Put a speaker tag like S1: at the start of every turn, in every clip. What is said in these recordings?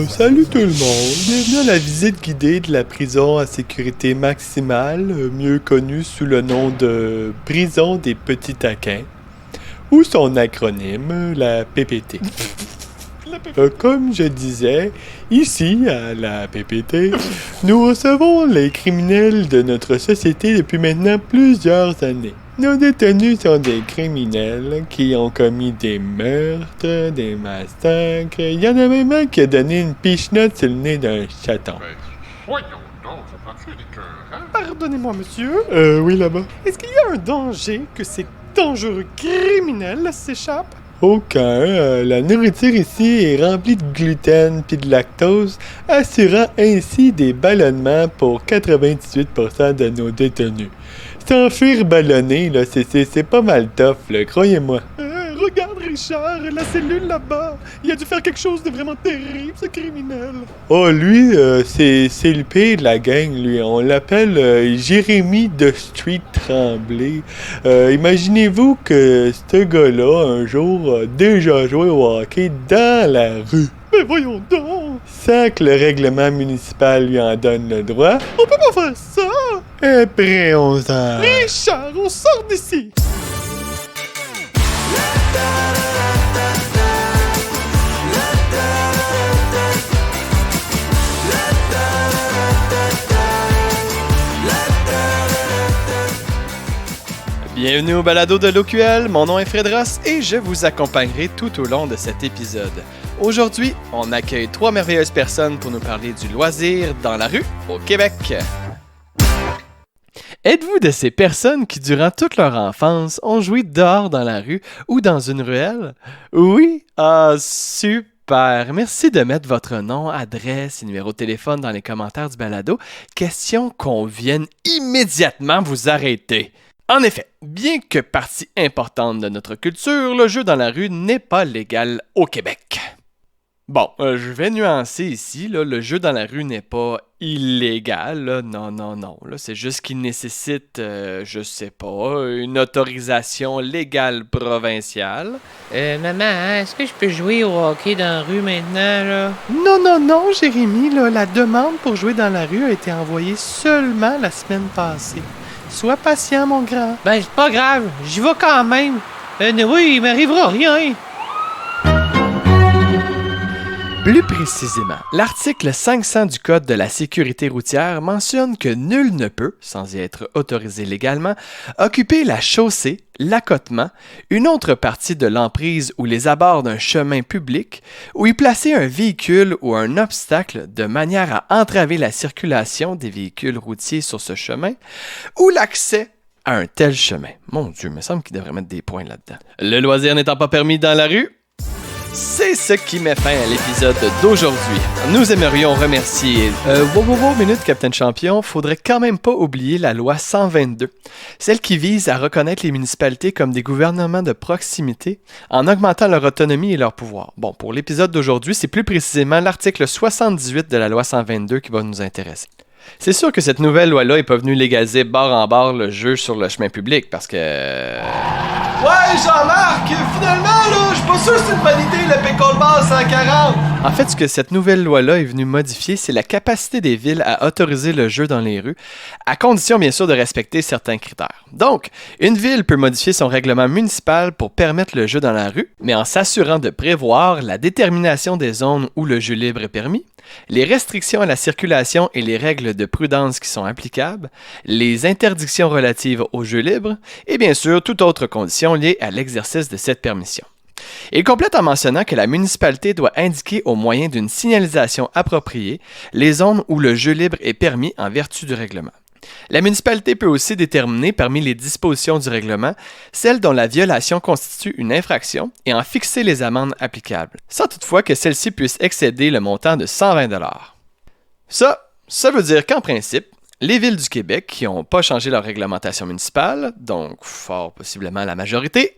S1: Salut tout le monde. Bienvenue à la visite guidée de la prison à sécurité maximale, mieux connue sous le nom de Prison des Petits Taquins, ou son acronyme, la PPT. Comme je disais, ici, à la PPT, nous recevons les criminels de notre société depuis maintenant plusieurs années. Nos détenus sont des criminels qui ont commis des meurtres, des massacres. Il y en a même un qui a donné une pichenote sur le nez d'un chaton.
S2: Voyons donc, ça prend-tu des cœurs, hein?
S3: Pardonnez-moi, monsieur.
S1: Oui, là-bas.
S3: Est-ce qu'il y a un danger que ces dangereux criminels s'échappent?
S1: Aucun. La nourriture ici est remplie de gluten puis de lactose, assurant ainsi des ballonnements pour 98% de nos détenus. S'enfuir ballonné, là, c'est pas mal tough, là, croyez-moi.
S3: Regarde, Richard, la cellule là-bas. Il a dû faire quelque chose de vraiment terrible, ce criminel.
S1: Oh, lui, c'est le pire de la gang, lui. On l'appelle Jérémy de Street Tremblay. Imaginez-vous que ce gars-là, un jour, a déjà joué au hockey dans la rue.
S3: Mais voyons donc!
S1: Sans que le règlement municipal lui en donne le droit.
S3: On peut pas faire ça!
S1: Après 11 ans.
S3: Richard, on sort d'ici!
S4: Bienvenue au balado de l'OQL, mon nom est Fred Ross et je vous accompagnerai tout au long de cet épisode. Aujourd'hui, on accueille 3 merveilleuses personnes pour nous parler du loisir dans la rue au Québec. Êtes-vous de ces personnes qui, durant toute leur enfance, ont joué dehors dans la rue ou dans une ruelle? Oui? Ah, super! Merci de mettre votre nom, adresse et numéro de téléphone dans les commentaires du balado. Question qu'on vienne immédiatement vous arrêter. En effet, bien que partie importante de notre culture, le jeu dans la rue n'est pas légal au Québec. Bon, je vais nuancer ici, là, le jeu dans la rue n'est pas illégal, là, non, là, c'est juste qu'il nécessite, je sais pas, une autorisation légale provinciale.
S5: Maman, est-ce que je peux jouer au hockey dans la rue maintenant, là?
S3: Non, Jérémy, là, la demande pour jouer dans la rue a été envoyée seulement la semaine passée. Sois patient, mon grand.
S5: Ben, c'est pas grave, j'y vais quand même. Oui, il m'arrivera rien.
S4: Plus précisément, l'article 500 du Code de la sécurité routière mentionne que nul ne peut, sans y être autorisé légalement, occuper la chaussée, l'accotement, une autre partie de l'emprise ou les abords d'un chemin public, ou y placer un véhicule ou un obstacle de manière à entraver la circulation des véhicules routiers sur ce chemin, ou l'accès à un tel chemin. Mon Dieu, il me semble qu'il devrait mettre des points là-dedans. Le loisir n'étant pas permis dans la rue, c'est ce qui met fin à l'épisode d'aujourd'hui. Nous aimerions remercier... minute, Capitaine Champion. Faudrait quand même pas oublier la loi 122. Celle qui vise à reconnaître les municipalités comme des gouvernements de proximité en augmentant leur autonomie et leur pouvoir. Bon, pour l'épisode d'aujourd'hui, c'est plus précisément l'article 78 de la loi 122 qui va nous intéresser. C'est sûr que cette nouvelle loi-là est pas venue légaliser bord en bord le jeu sur le chemin public parce que...
S6: Ouais, Jean-Marc, finalement, là, je suis pas sûr que c'est une bonne idée, le pickleball 140.
S4: En fait, ce que cette nouvelle loi-là est venue modifier, c'est la capacité des villes à autoriser le jeu dans les rues, à condition, bien sûr, de respecter certains critères. Donc, une ville peut modifier son règlement municipal pour permettre le jeu dans la rue, mais en s'assurant de prévoir la détermination des zones où le jeu libre est permis, les restrictions à la circulation et les règles de prudence qui sont applicables, les interdictions relatives au jeu libre et bien sûr toute autre condition liée à l'exercice de cette permission. Il complète en mentionnant que la municipalité doit indiquer au moyen d'une signalisation appropriée les zones où le jeu libre est permis en vertu du règlement. La municipalité peut aussi déterminer parmi les dispositions du règlement celles dont la violation constitue une infraction et en fixer les amendes applicables, sans toutefois que celles-ci puissent excéder le montant de 120 $. Ça veut dire qu'en principe, les villes du Québec qui n'ont pas changé leur réglementation municipale, donc fort possiblement la majorité,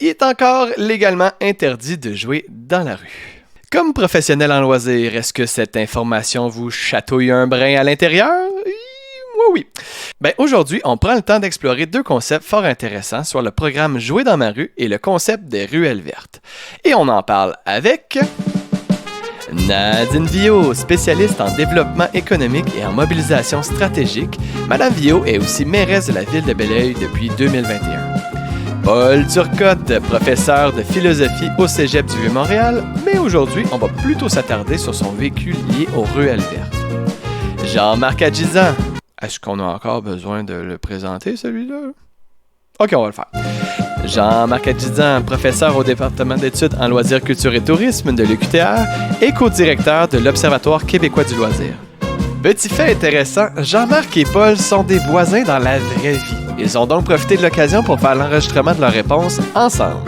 S4: il est encore légalement interdit de jouer dans la rue. Comme professionnel en loisirs, est-ce que cette information vous chatouille un brin à l'intérieur? Oui. Ben, aujourd'hui, on prend le temps d'explorer 2 concepts fort intéressants, soit le programme Jouer dans ma rue et le concept des ruelles vertes. Et on en parle avec... Nadine Villot, spécialiste en développement économique et en mobilisation stratégique. Madame Villot est aussi mairesse de la ville de Belleuil depuis 2021. Paul Turcotte, professeur de philosophie au Cégep du Vieux-Montréal, mais aujourd'hui, on va plutôt s'attarder sur son vécu lié aux ruelles vertes. Jean-Marc Adjizan. Est-ce qu'on a encore besoin de le présenter, celui-là? OK, on va le faire. Jean-Marc Adjizan, professeur au département d'études en loisirs, culture et tourisme de l'UQTR et co-directeur de l'Observatoire québécois du loisir. Petit fait intéressant, Jean-Marc et Paul sont des voisins dans la vraie vie. Ils ont donc profité de l'occasion pour faire l'enregistrement de leurs réponses ensemble.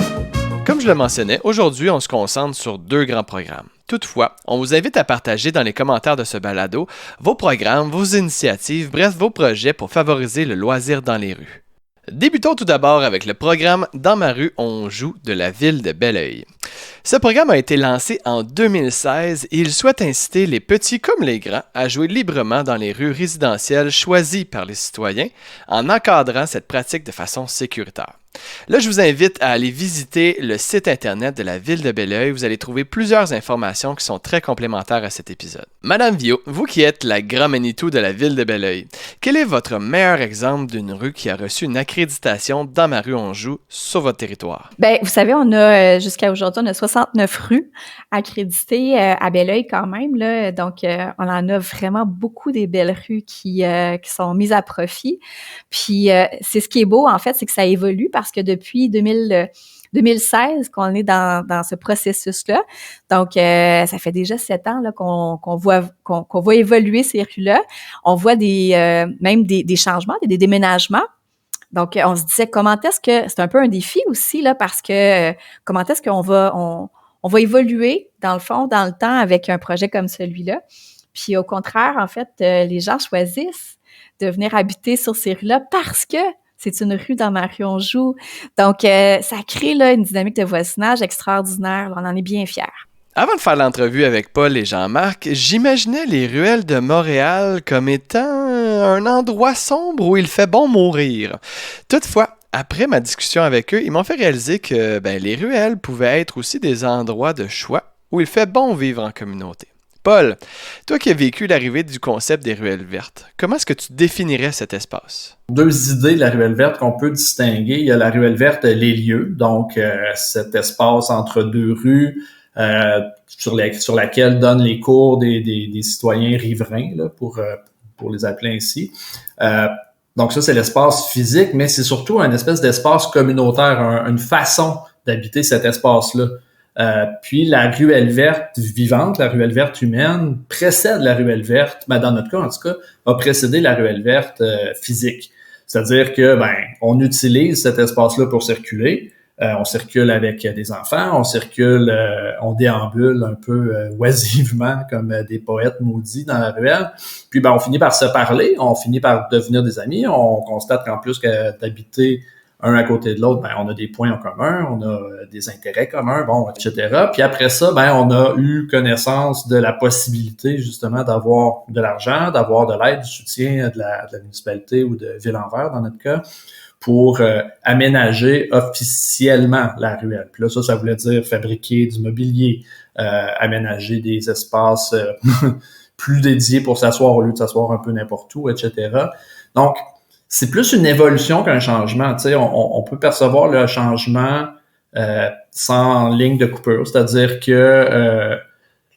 S4: Comme je le mentionnais, aujourd'hui, on se concentre sur 2 grands programmes. Toutefois, on vous invite à partager dans les commentaires de ce balado vos programmes, vos initiatives, bref, vos projets pour favoriser le loisir dans les rues. Débutons tout d'abord avec le programme Dans ma rue, on joue de la ville de Belleuil. Ce programme a été lancé en 2016 et il souhaite inciter les petits comme les grands à jouer librement dans les rues résidentielles choisies par les citoyens en encadrant cette pratique de façon sécuritaire. Là, je vous invite à aller visiter le site internet de la ville de Belleuil. Vous allez trouver plusieurs informations qui sont très complémentaires à cet épisode. Madame Villot, vous qui êtes la grand Manitou de la ville de Belleuil, quel est votre meilleur exemple d'une rue qui a reçu une accréditation Dans ma rue on joue sur votre territoire?
S7: Bien, vous savez, on a jusqu'à aujourd'hui, on a 69 rues accréditées à Belleuil quand même, là. Donc, on en a vraiment beaucoup des belles rues qui sont mises à profit. Puis, c'est ce qui est beau, en fait, c'est que ça évolue parce que depuis 2016 qu'on est dans ce processus-là. Donc, ça fait déjà 7 ans là, qu'on voit évoluer ces rues-là. On voit même des changements, des déménagements. Donc, on se disait comment est-ce que c'est un peu un défi aussi là parce que comment est-ce qu'on va évoluer dans le fond, dans le temps avec un projet comme celui-là. Puis au contraire, en fait, les gens choisissent de venir habiter sur ces rues-là parce que c'est une rue dans ma rue on joue. Donc, ça crée là une dynamique de voisinage extraordinaire. Là, on en est bien fiers.
S4: Avant de faire l'entrevue avec Paul et Jean-Marc, j'imaginais les ruelles de Montréal comme étant un endroit sombre où il fait bon mourir. Toutefois, après ma discussion avec eux, ils m'ont fait réaliser que les ruelles pouvaient être aussi des endroits de choix où il fait bon vivre en communauté. Paul, toi qui as vécu l'arrivée du concept des ruelles vertes, comment est-ce que tu définirais cet espace?
S8: 2 idées de la ruelle verte qu'on peut distinguer. Il y a la ruelle verte, les lieux, donc cet espace entre 2 rues sur laquelle donnent les cours des citoyens riverains, là, pour les appeler ainsi. Donc ça, c'est l'espace physique, mais c'est surtout un espèce d'espace communautaire, une façon d'habiter cet espace-là. Puis la ruelle verte vivante, la ruelle verte humaine, précède la ruelle verte, dans notre cas en tout cas, a précédé la ruelle verte physique. C'est-à-dire que on utilise cet espace-là pour circuler. On circule avec des enfants, on déambule un peu oisivement comme des poètes maudits dans la ruelle. Puis on finit par se parler, on finit par devenir des amis. On constate qu'en plus que d'habiter un à côté de l'autre, on a des points en commun, on a des intérêts communs, etc. Puis après ça, on a eu connaissance de la possibilité justement d'avoir de l'argent, d'avoir de l'aide, du soutien de la municipalité ou de Ville-en-Vert dans notre cas, pour aménager officiellement la ruelle. Puis là, ça voulait dire fabriquer du mobilier, aménager des espaces plus dédiés pour s'asseoir au lieu de s'asseoir un peu n'importe où, etc. Donc, c'est plus une évolution qu'un changement. Tu sais, on peut percevoir le changement sans ligne de coupure, c'est-à-dire que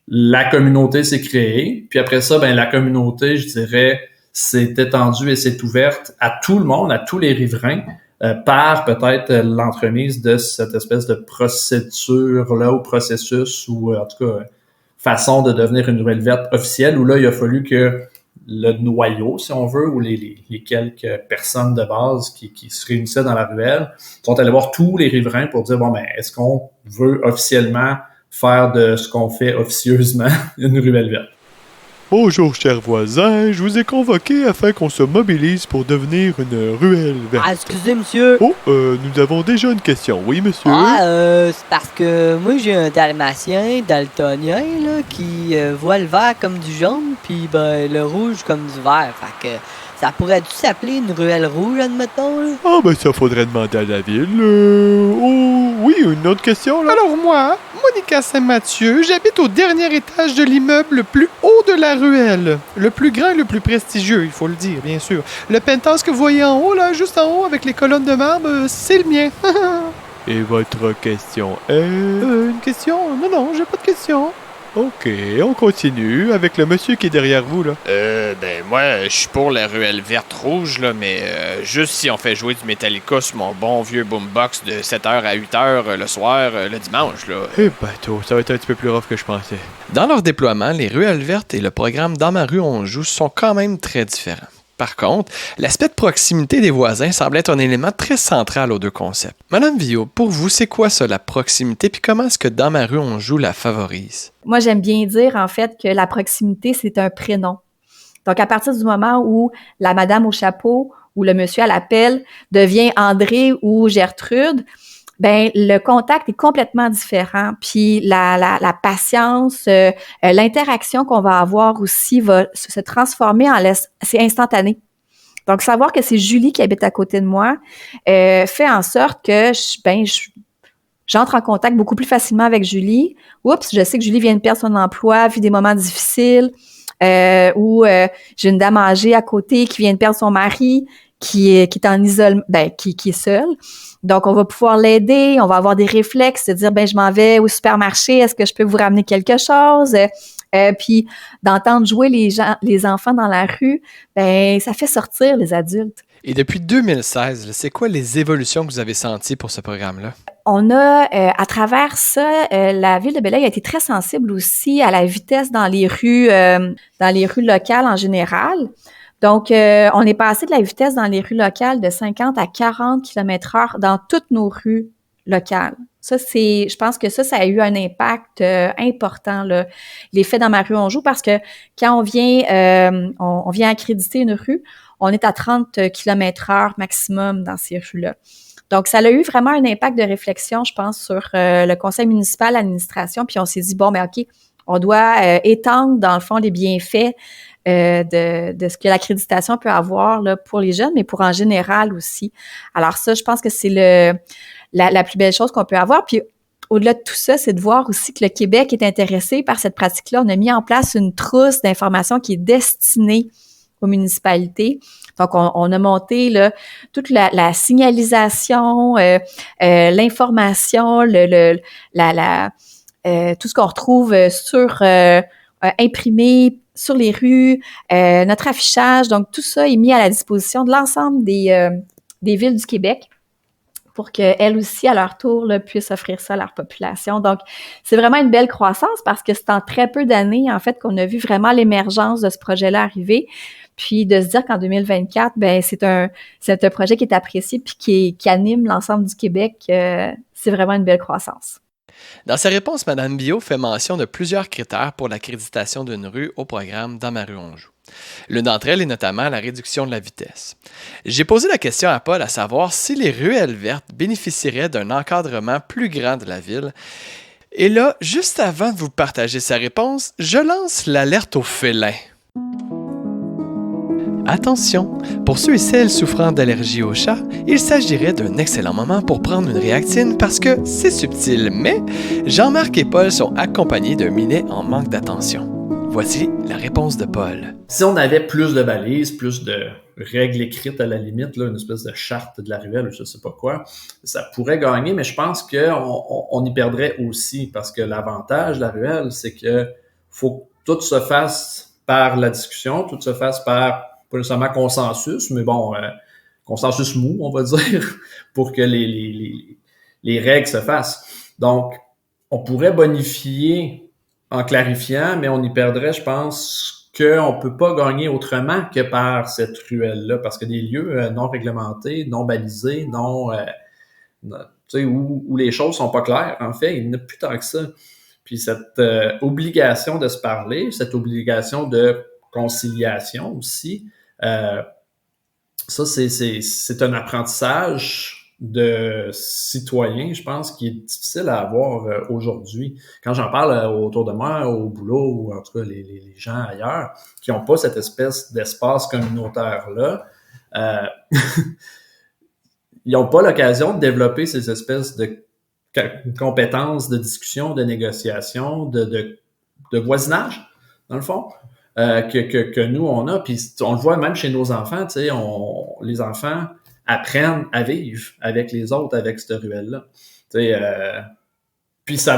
S8: la communauté s'est créée, puis après ça, la communauté, je dirais, s'est étendue et s'est ouverte à tout le monde, à tous les riverains, par peut-être l'entremise de cette espèce de procédure-là ou processus ou en tout cas façon de devenir une ruelle verte officielle où là, il a fallu que le noyau, si on veut, ou les quelques personnes de base qui se réunissaient dans la ruelle sont allés voir tous les riverains pour dire, est-ce qu'on veut officiellement faire de ce qu'on fait officieusement une ruelle verte?
S1: Bonjour, chers voisins. Je vous ai convoqué afin qu'on se mobilise pour devenir une ruelle verte.
S9: Ah, excusez, monsieur.
S1: Oh, nous avons déjà une question. Oui, monsieur?
S9: C'est parce que moi, j'ai un dalmatien daltonien, là, qui voit le vert comme du jaune, puis le rouge comme du vert. Fait Ça pourrait-tu s'appeler une ruelle rouge, admettons, là?
S1: Ah, ben ça faudrait demander à la ville. Oh, oui, une autre question, là?
S3: Alors moi, Monica Saint-Mathieu, j'habite au dernier étage de l'immeuble le plus haut de la ruelle. Le plus grand et le plus prestigieux, il faut le dire, bien sûr. Le penthouse que vous voyez en haut, là, juste en haut, avec les colonnes de marbre, c'est le mien.
S1: Et votre question est...
S3: Une question? Non, j'ai pas de question.
S1: OK, on continue avec le monsieur qui est derrière vous, là.
S4: Ben moi, je suis pour la ruelle verte rouge, là, mais juste si on fait jouer du Metallica sur mon bon vieux boombox de 7h à 8h le soir, le dimanche, là.
S1: Eh bateau, ça va être un petit peu plus rough que je pensais.
S4: Dans leur déploiement, les ruelles vertes et le programme Dans ma rue on joue sont quand même très différents. Par contre, l'aspect de proximité des voisins semble être un élément très central aux deux concepts. Madame Villot, pour vous, c'est quoi ça, la proximité, puis comment est-ce que Dans ma rue on joue la favorise?
S7: Moi, j'aime bien dire, en fait, que la proximité, c'est un prénom. Donc, à partir du moment où la madame au chapeau ou le monsieur à l'appel devient André ou Gertrude, ben le contact est complètement différent. Puis la patience, l'interaction qu'on va avoir aussi va se transformer c'est instantané. Donc, savoir que c'est Julie qui habite à côté de moi fait en sorte que j'entre en contact beaucoup plus facilement avec Julie. Oups, je sais que Julie vient de perdre son emploi, vit des moments difficiles, ou j'ai une dame âgée à côté qui vient de perdre son mari, qui est en isolement, qui est seule. Donc, on va pouvoir l'aider, on va avoir des réflexes, de dire, je m'en vais au supermarché, est-ce que je peux vous ramener quelque chose? Puis, d'entendre jouer les enfants dans la rue, ça fait sortir les adultes.
S4: Et depuis 2016, là, c'est quoi les évolutions que vous avez senties pour ce programme-là?
S7: On a, à travers ça, la ville de Beloeil a été très sensible aussi à la vitesse dans les rues locales en général. Donc, on est passé de la vitesse dans les rues locales de 50 à 40 km/h dans toutes nos rues locales. Ça, je pense que ça a eu un impact important, là, l'effet Dans ma rue on joue, parce que quand on vient accréditer une rue, on est à 30 km/h maximum dans ces rues-là. Donc, ça a eu vraiment un impact de réflexion, je pense, sur le conseil municipal, l'administration, puis on s'est dit, OK, on doit étendre, dans le fond, les bienfaits de ce que l'accréditation peut avoir là, pour les jeunes, mais pour en général aussi. Alors ça, je pense que c'est la plus belle chose qu'on peut avoir. Puis au-delà de tout ça, c'est de voir aussi que le Québec est intéressé par cette pratique-là. On a mis en place une trousse d'informations qui est destinée aux municipalités. Donc, on a monté là, toute la signalisation, l'information, tout ce qu'on retrouve imprimé sur les rues, notre affichage. Donc, tout ça est mis à la disposition de l'ensemble des villes du Québec pour qu'elles aussi, à leur tour, là, puissent offrir ça à leur population. Donc, c'est vraiment une belle croissance parce que c'est en très peu d'années, en fait, qu'on a vu vraiment l'émergence de ce projet-là arriver. Puis de se dire qu'en 2024, c'est un projet qui est apprécié puis qui anime l'ensemble du Québec. C'est vraiment une belle croissance.
S4: Dans sa réponse, Mme Biot fait mention de plusieurs critères pour l'accréditation d'une rue au programme Dans ma rue on joue. L'une d'entre elles est notamment la réduction de la vitesse. J'ai posé la question à Paul à savoir si les ruelles vertes bénéficieraient d'un encadrement plus grand de la ville. Et là, juste avant de vous partager sa réponse, je lance l'alerte au félin. Attention, pour ceux et celles souffrant d'allergie aux chats, il s'agirait d'un excellent moment pour prendre une réactine parce que c'est subtil, mais Jean-Marc et Paul sont accompagnés d'un minet en manque d'attention. Voici la réponse de Paul.
S8: Si on avait plus de balises, plus de règles écrites à la limite, là, une espèce de charte de la ruelle, je sais pas quoi, ça pourrait gagner, mais je pense qu'on y perdrait aussi parce que l'avantage de la ruelle, c'est que faut que tout se fasse par la discussion, tout se fasse par pas nécessairement consensus, mais consensus mou, on va dire, pour que les règles se fassent. Donc, on pourrait bonifier en clarifiant, mais on y perdrait, je pense, qu'on peut pas gagner autrement que par cette ruelle-là, parce que des lieux non réglementés, non balisés, où les choses sont pas claires, en fait, il n'y en a plus tant que ça. Puis cette obligation de se parler, cette obligation de conciliation aussi, ça, c'est un apprentissage de citoyen, je pense, qui est difficile à avoir aujourd'hui. Quand j'en parle autour de moi, au boulot, ou en tout cas les gens ailleurs, qui n'ont pas cette espèce d'espace communautaire-là, ils n'ont pas l'occasion de développer ces espèces de compétences de discussion, de négociation, de voisinage, dans le fond, que nous, on a. Puis on le voit même chez nos enfants, tu sais, les enfants apprennent à vivre avec les autres, avec cette ruelle-là. Tu sais,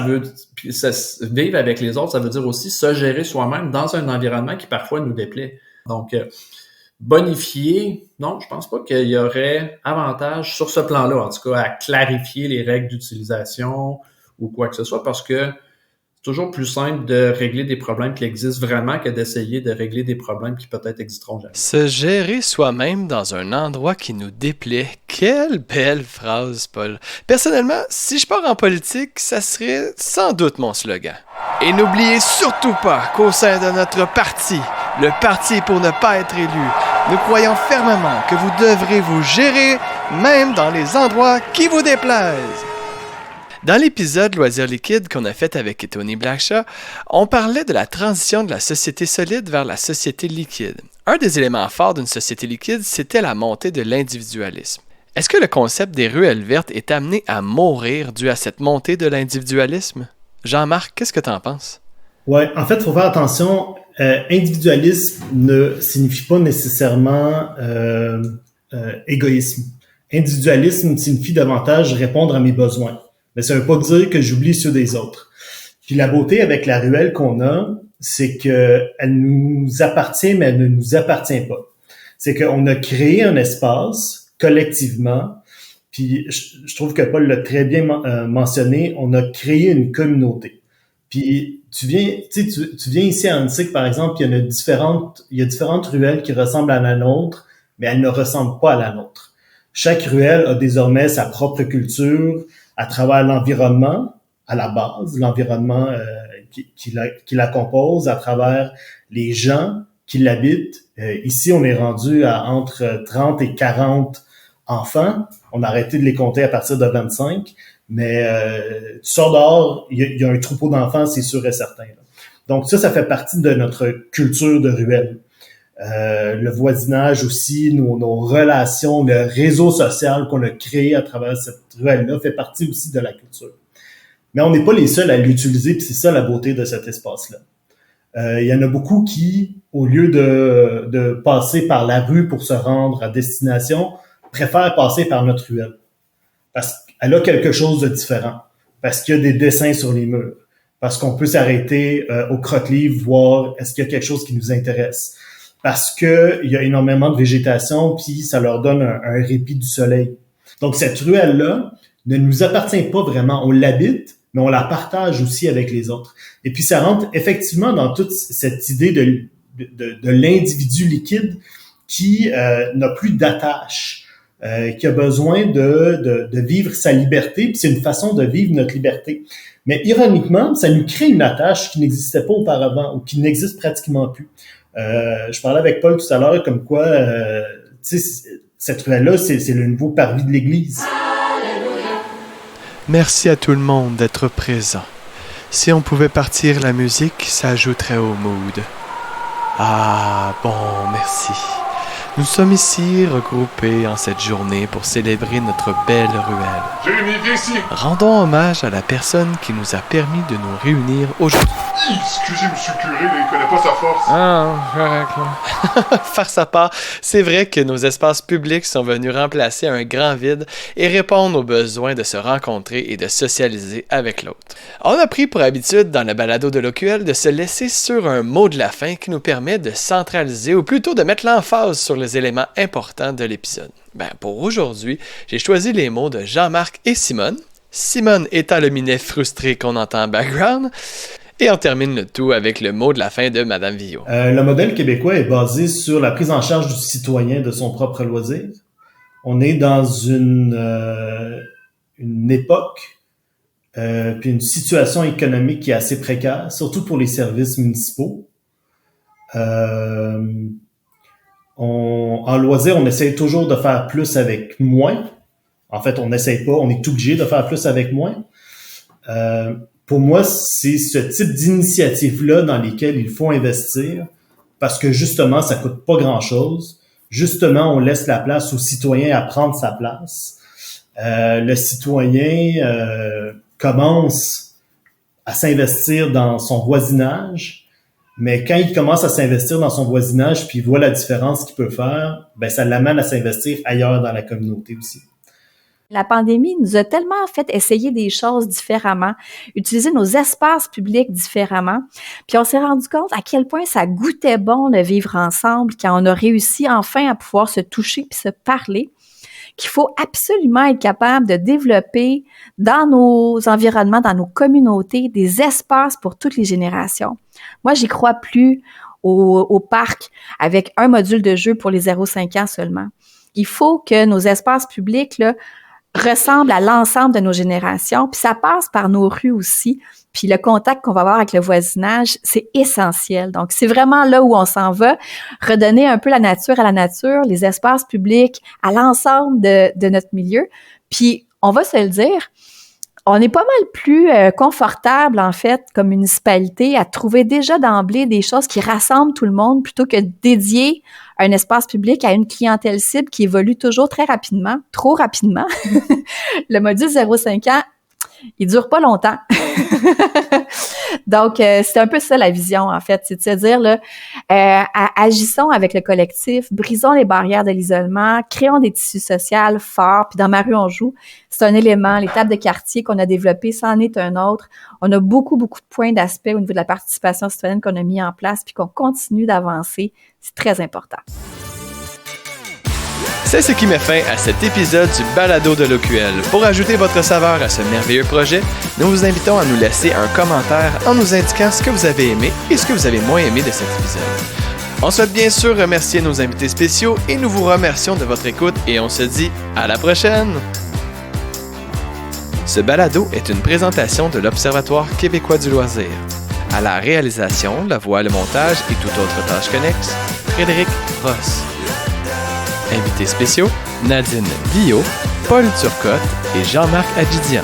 S8: vivre avec les autres, ça veut dire aussi se gérer soi-même dans un environnement qui parfois nous déplaît. Donc, bonifier, non, je pense pas qu'il y aurait avantage sur ce plan-là, en tout cas, à clarifier les règles d'utilisation ou quoi que ce soit, parce que c'est toujours plus simple de régler des problèmes qui existent vraiment que d'essayer de régler des problèmes qui peut-être existeront jamais.
S4: Se gérer soi-même dans un endroit qui nous déplaît. Quelle belle phrase, Paul. Personnellement, si je pars en politique, ça serait sans doute mon slogan. Et n'oubliez surtout pas qu'au sein de notre parti, le parti pour ne pas être élu, nous croyons fermement que vous devrez vous gérer même dans les endroits qui vous déplaisent. Dans l'épisode Loisirs liquides qu'on a fait avec Tony Blackshaw, on parlait de la transition de la société solide vers la société liquide. Un des éléments forts d'une société liquide, c'était la montée de l'individualisme. Est-ce que le concept des ruelles vertes est amené à mourir dû à cette montée de l'individualisme? Jean-Marc, qu'est-ce que tu en penses?
S10: Ouais, en fait, il faut faire attention. Individualisme ne signifie pas nécessairement égoïsme. Individualisme signifie davantage répondre à mes besoins. Mais ça veut pas dire que j'oublie ceux des autres. Puis la beauté avec la ruelle qu'on a, c'est que elle nous appartient, mais elle ne nous appartient pas. C'est qu'on a créé un espace collectivement. Puis je trouve que Paul l'a très bien mentionné. On a créé une communauté. Puis tu viens ici à Annecy, par exemple, il y a différentes ruelles qui ressemblent à la nôtre, mais elles ne ressemblent pas à la nôtre. Chaque ruelle a désormais sa propre culture à travers l'environnement, à la base, l'environnement qui la compose, à travers les gens qui l'habitent. Ici, on est rendu à entre 30 et 40 enfants. On a arrêté de les compter à partir de 25. Mais tu sors dehors, il y a un troupeau d'enfants, c'est sûr et certain. Là. Donc ça fait partie de notre culture de ruelle. Le voisinage aussi, nos relations, le réseau social qu'on a créé à travers cette ruelle-là fait partie aussi de la culture. Mais on n'est pas les seuls à l'utiliser, puis c'est ça la beauté de cet espace-là. Il y en a beaucoup qui, au lieu de passer par la rue pour se rendre à destination, préfèrent passer par notre ruelle. Parce qu'elle a quelque chose de différent. Parce qu'il y a des dessins sur les murs. Parce qu'on peut s'arrêter au crotte-livre, voir est-ce qu'il y a quelque chose qui nous intéresse. Parce qu'il y a énormément de végétation, puis ça leur donne un répit du soleil. Donc cette ruelle-là ne nous appartient pas vraiment. On l'habite, mais on la partage aussi avec les autres. Et puis ça rentre effectivement dans toute cette idée de l'individu liquide qui n'a plus d'attache. Qui a besoin de vivre sa liberté, puis c'est une façon de vivre notre liberté. Mais ironiquement, ça nous crée une attache qui n'existait pas auparavant ou qui n'existe pratiquement plus. Je parlais avec Paul tout à l'heure comme quoi cette ruelle-là, c'est le nouveau parvis de l'Église.
S4: Merci à tout le monde d'être présent. Si on pouvait partir la musique, ça ajouterait au mood. Ah, bon, merci. Nous sommes ici regroupés en cette journée pour célébrer notre belle ruelle.
S2: Jérémy, viens ici!
S4: Rendons hommage à la personne qui nous a permis de nous réunir aujourd'hui.
S2: Excusez, monsieur le curé, il connaît pas sa force.
S4: Faire sa part, c'est vrai que nos espaces publics sont venus remplacer un grand vide et répondre aux besoins de se rencontrer et de socialiser avec l'autre. On a pris pour habitude dans le balado de l'OQL de se laisser sur un mot de la fin qui nous permet de centraliser ou plutôt de mettre l'emphase sur les éléments importants de l'épisode. Pour aujourd'hui, j'ai choisi les mots de Jean-Marc et Simone. Simone étant le minet frustré qu'on entend en background. Et on termine le tout avec le mot de la fin de Madame Villot.
S10: Le modèle québécois est basé sur la prise en charge du citoyen de son propre loisir. On est dans une époque puis une situation économique qui est assez précaire, surtout pour les services municipaux. En loisir, on essaie toujours de faire plus avec moins. En fait, on n'essaye pas, on est obligé de faire plus avec moins. Pour moi, c'est ce type d'initiative-là dans lesquelles il faut investir parce que justement, ça coûte pas grand-chose. Justement, on laisse la place au citoyen à prendre sa place. Le citoyen commence à s'investir dans son voisinage, mais quand il commence à s'investir dans son voisinage puis il voit la différence qu'il peut faire, ben ça l'amène à s'investir ailleurs dans la communauté aussi.
S7: La pandémie nous a tellement fait essayer des choses différemment, utiliser nos espaces publics différemment, puis on s'est rendu compte à quel point ça goûtait bon de vivre ensemble quand on a réussi enfin à pouvoir se toucher puis se parler, qu'il faut absolument être capable de développer dans nos environnements, dans nos communautés, des espaces pour toutes les générations. Moi, j'y crois plus au parc avec un module de jeu pour les 0-5 ans seulement. Il faut que nos espaces publics là, ressemble à l'ensemble de nos générations, puis ça passe par nos rues aussi, puis le contact qu'on va avoir avec le voisinage, c'est essentiel. Donc, c'est vraiment là où on s'en va, redonner un peu la nature à la nature, les espaces publics à l'ensemble de notre milieu, puis on va se le dire, on est pas mal plus confortable, en fait, comme municipalité, à trouver déjà d'emblée des choses qui rassemblent tout le monde plutôt que de dédier un espace public à une clientèle cible qui évolue toujours très rapidement, trop rapidement. Le module 0-5 ans, il dure pas longtemps. Donc, c'est un peu ça la vision, en fait. C'est de se dire, là, agissons avec le collectif, brisons les barrières de l'isolement, créons des tissus sociaux forts. Puis dans Ma rue, on joue, c'est un élément. Les tables de quartier qu'on a développées, c'en est un autre. On a beaucoup de points d'aspect au niveau de la participation citoyenne qu'on a mis en place puis qu'on continue d'avancer. C'est très important.
S4: C'est ce qui met fin à cet épisode du Balado de l'OQL. Pour ajouter votre saveur à ce merveilleux projet, nous vous invitons à nous laisser un commentaire en nous indiquant ce que vous avez aimé et ce que vous avez moins aimé de cet épisode. On souhaite bien sûr remercier nos invités spéciaux et nous vous remercions de votre écoute et on se dit à la prochaine! Ce balado est une présentation de l'Observatoire québécois du loisir. À la réalisation, la voix, le montage et toute autre tâche connexe, Frédéric Ross. Invités spéciaux, Nadine Billot, Paul Turcotte et Jean-Marc Adjidian.